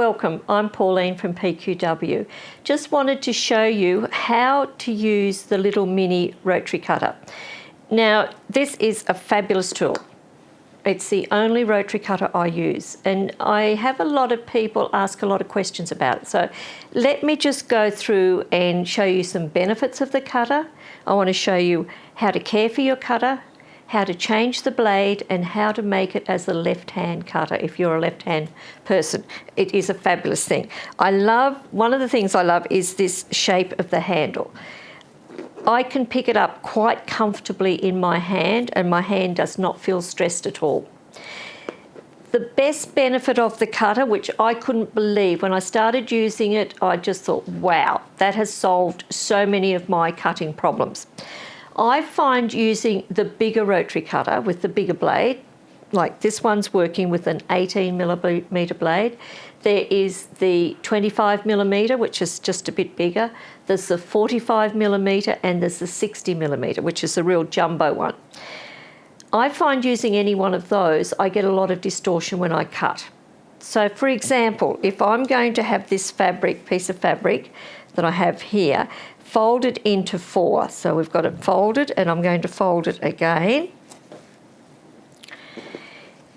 Welcome, I'm Pauline from PQW. Just wanted to show you how to use the little mini rotary cutter. Now, this is a fabulous tool. It's the only rotary cutter I use, and I have a lot of people ask a lot of questions about it. So let me just go through and show you some benefits of the cutter. I want to show you how to care for your cutter, how to change the blade, and how to make it as a left-hand cutter if you're a left-hand person. It is a fabulous thing. One of the things I love is this shape of the handle. I can pick it up quite comfortably in my hand, and my hand does not feel stressed at all. The best benefit of the cutter, which I couldn't believe when I started using it, I just thought, wow, that has solved so many of my cutting problems. I find using the bigger rotary cutter with the bigger blade, like this one's working with an 18mm blade. There is the 25mm, which is just a bit bigger. There's the 45mm, and there's the 60mm, which is the real jumbo one. I find using any one of those, I get a lot of distortion when I cut. So for example, if I'm going to have this piece of fabric that I have here, folded into 4. So we've got it folded, and I'm going to fold it again.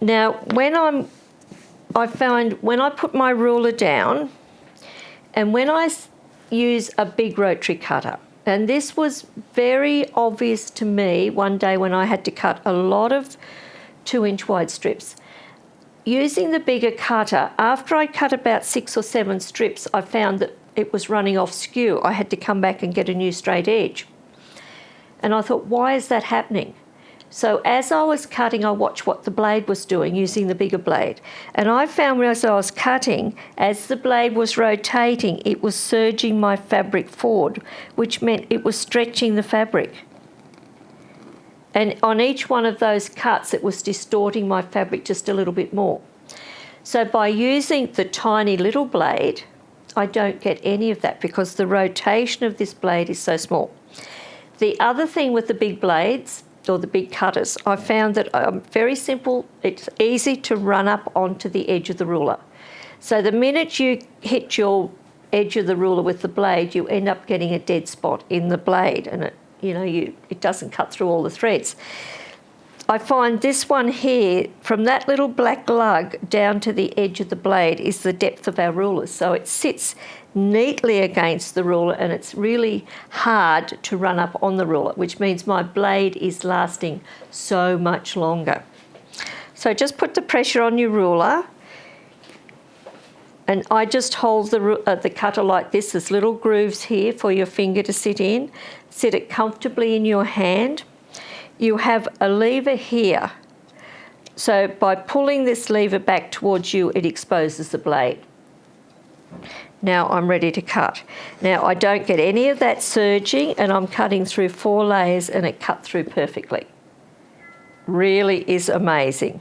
Now, I find when I put my ruler down, and when I use a big rotary cutter, and this was very obvious to me one day when I had to cut a lot of 2-inch wide strips. Using the bigger cutter, after I cut about 6 or 7 strips, I found that it was running off skew. I had to come back and get a new straight edge. And I thought, why is that happening? So as I was cutting, I watched what the blade was doing using the bigger blade. And I found as I was cutting, as the blade was rotating, it was surging my fabric forward, which meant it was stretching the fabric. And on each one of those cuts, it was distorting my fabric just a little bit more. So by using the tiny little blade, I don't get any of that because the rotation of this blade is so small. The other thing with the big blades, or the big cutters, I found that very simple, it's easy to run up onto the edge of the ruler. So the minute you hit your edge of the ruler with the blade, you end up getting a dead spot in the blade, and it doesn't cut through all the threads. I find this one here, from that little black lug down to the edge of the blade, is the depth of our rulers. So it sits neatly against the ruler, and it's really hard to run up on the ruler, which means my blade is lasting so much longer. So just put the pressure on your ruler, and I just hold the cutter like this. There's little grooves here for your finger to sit in. Sit it comfortably in your hand. You have a lever here. So by pulling this lever back towards you, it exposes the blade. Now I'm ready to cut. Now I don't get any of that surging, and I'm cutting through 4 layers, and it cut through perfectly. Really is amazing.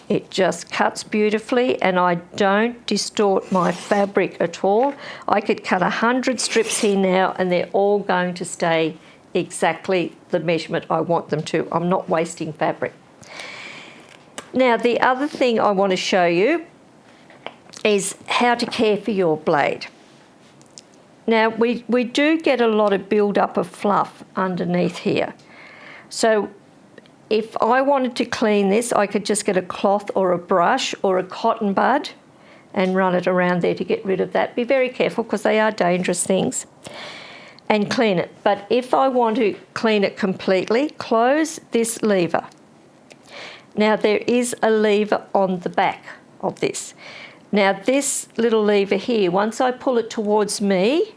It just cuts beautifully, and I don't distort my fabric at all. I could cut 100 strips here now, and they're all going to stay exactly the measurement I want them to. I'm not wasting fabric. Now, the other thing I want to show you is how to care for your blade. Now, we do get a lot of build-up of fluff underneath here. So if I wanted to clean this, I could just get a cloth or a brush or a cotton bud and run it around there to get rid of that. Be very careful because they are dangerous things. And clean it. But if I want to clean it completely, close this lever. Now there is a lever on the back of this. Now this little lever here, once I pull it towards me,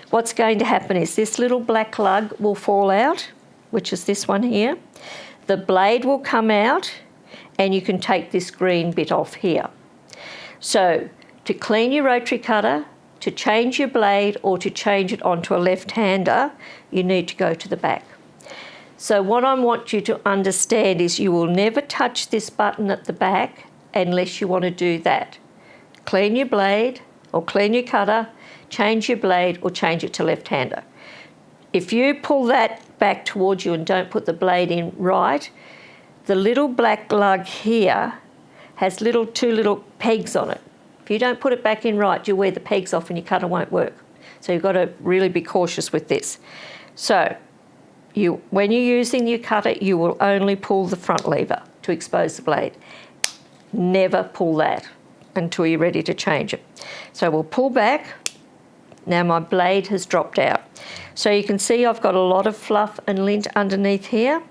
what's going to happen is this little black lug will fall out, which is this one here. The blade will come out, and you can take this green bit off here. So to clean your rotary cutter, to change your blade, or to change it onto a left-hander, you need to go to the back. So what I want you to understand is you will never touch this button at the back unless you want to do that. Clean your blade, or clean your cutter, change your blade, or change it to left-hander. If you pull that back towards you and don't put the blade in right, the little black lug here has two little pegs on it. If you don't put it back in right, you'll wear the pegs off and your cutter won't work. So you've got to really be cautious with this. So when you're using your cutter, you will only pull the front lever to expose the blade. Never pull that until you're ready to change it. So we'll pull back. Now my blade has dropped out. So you can see I've got a lot of fluff and lint underneath here.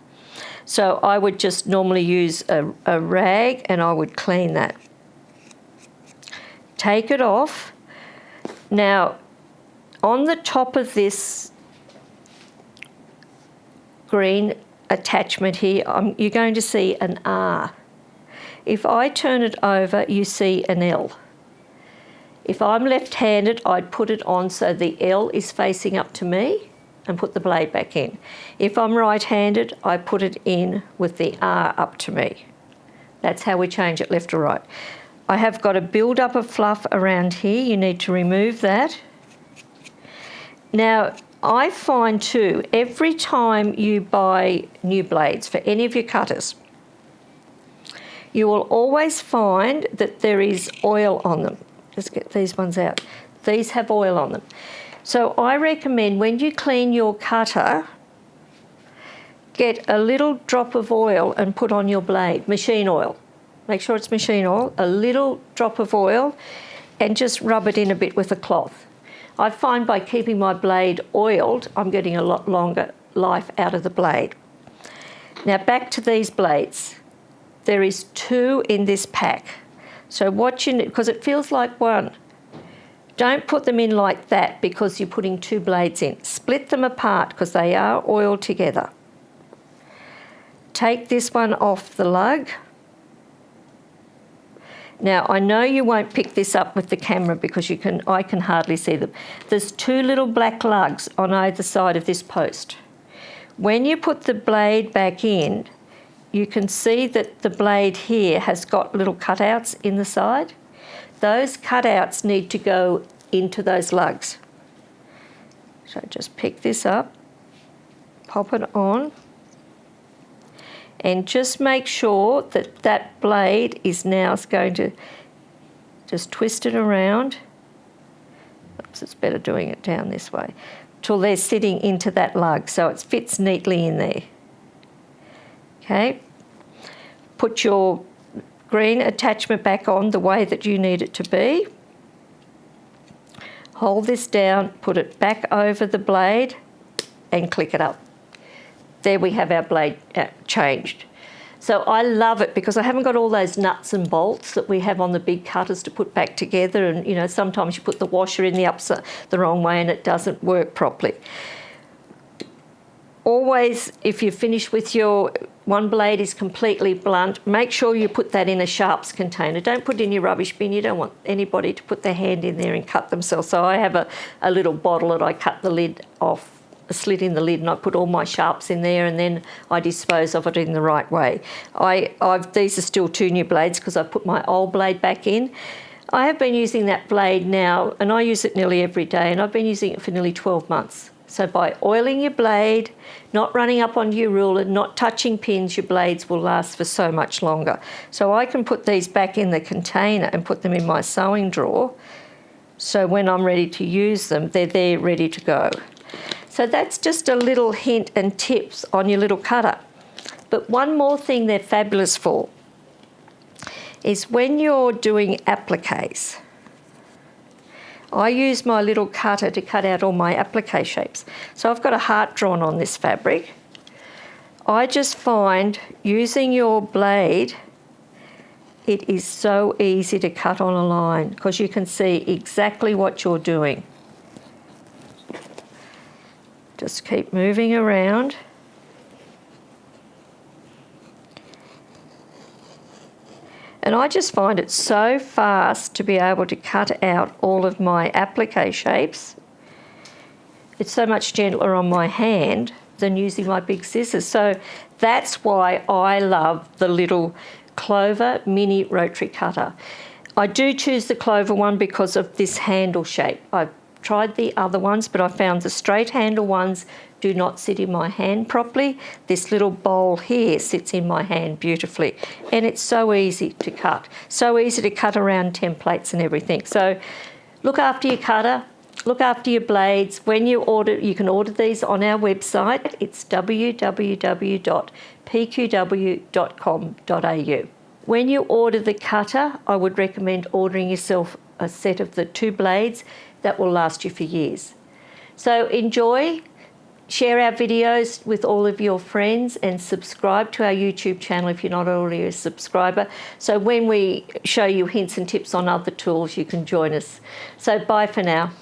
So I would just normally use a rag and I would clean that. Take it off. Now, on the top of this green attachment here, you're going to see an R. If I turn it over, you see an L. If I'm left-handed, I'd put it on so the L is facing up to me and put the blade back in. If I'm right-handed, I put it in with the R up to me. That's how we change it left or right. I have got a build-up of fluff around here. You need to remove that. Now, I find too, every time you buy new blades for any of your cutters, you will always find that there is oil on them. Let's get these ones out. These have oil on them. So I recommend when you clean your cutter, get a little drop of oil and put on your blade, machine oil. Make sure it's machine oil, a little drop of oil, and just rub it in a bit with a cloth. I find by keeping my blade oiled, I'm getting a lot longer life out of the blade. Now back to these blades. There is 2 in this pack. So what you need, because it feels like one, don't put them in like that because you're putting 2 blades in. Split them apart because they are oiled together. Take this one off the lug. Now, I know you won't pick this up with the camera because I can hardly see them. There's 2 little black lugs on either side of this post. When you put the blade back in, you can see that the blade here has got little cutouts in the side. Those cutouts need to go into those lugs. So just pick this up, pop it on, and just make sure that that blade is now going to just twist it around. Oops, it's better doing it down this way, till they're sitting into that lug so it fits neatly in there. Okay, put your green attachment back on the way that you need it to be. Hold this down, put it back over the blade and click it up. There we have our blade changed. So I love it because I haven't got all those nuts and bolts that we have on the big cutters to put back together, and you know, sometimes you put the washer in the wrong way and it doesn't work properly. Always, if you finish with your one blade is completely blunt, make sure you put that in a sharps container. Don't put it in your rubbish bin. You don't want anybody to put their hand in there and cut themselves. So I have a little bottle that I cut the lid off, a slit in the lid, and I put all my sharps in there, and then I dispose of it in the right way. These are still 2 new blades because I put my old blade back in. I have been using that blade now, and I use it nearly every day, and I've been using it for nearly 12 months. So by oiling your blade, not running up on your ruler, not touching pins, your blades will last for so much longer. So I can put these back in the container and put them in my sewing drawer. So when I'm ready to use them, they're there ready to go. So that's just a little hint and tips on your little cutter. But one more thing they're fabulous for is when you're doing appliques. I use my little cutter to cut out all my applique shapes. So I've got a heart drawn on this fabric. I just find using your blade, it is so easy to cut on a line because you can see exactly what you're doing. Just keep moving around. And I just find it so fast to be able to cut out all of my applique shapes. It's so much gentler on my hand than using my big scissors. So that's why I love the little Clover Mini Rotary Cutter. I do choose the Clover one because of this handle shape. I've tried the other ones, but I found the straight handle ones do not sit in my hand properly. This little bowl here sits in my hand beautifully, and it's so easy to cut. So easy to cut around templates and everything. So look after your cutter, look after your blades. When you order, you can order these on our website. It's www.pqw.com.au. When you order the cutter, I would recommend ordering yourself a set of the 2 blades that will last you for years. So enjoy, share our videos with all of your friends, and subscribe to our YouTube channel if you're not already a subscriber. So when we show you hints and tips on other tools, you can join us. So bye for now.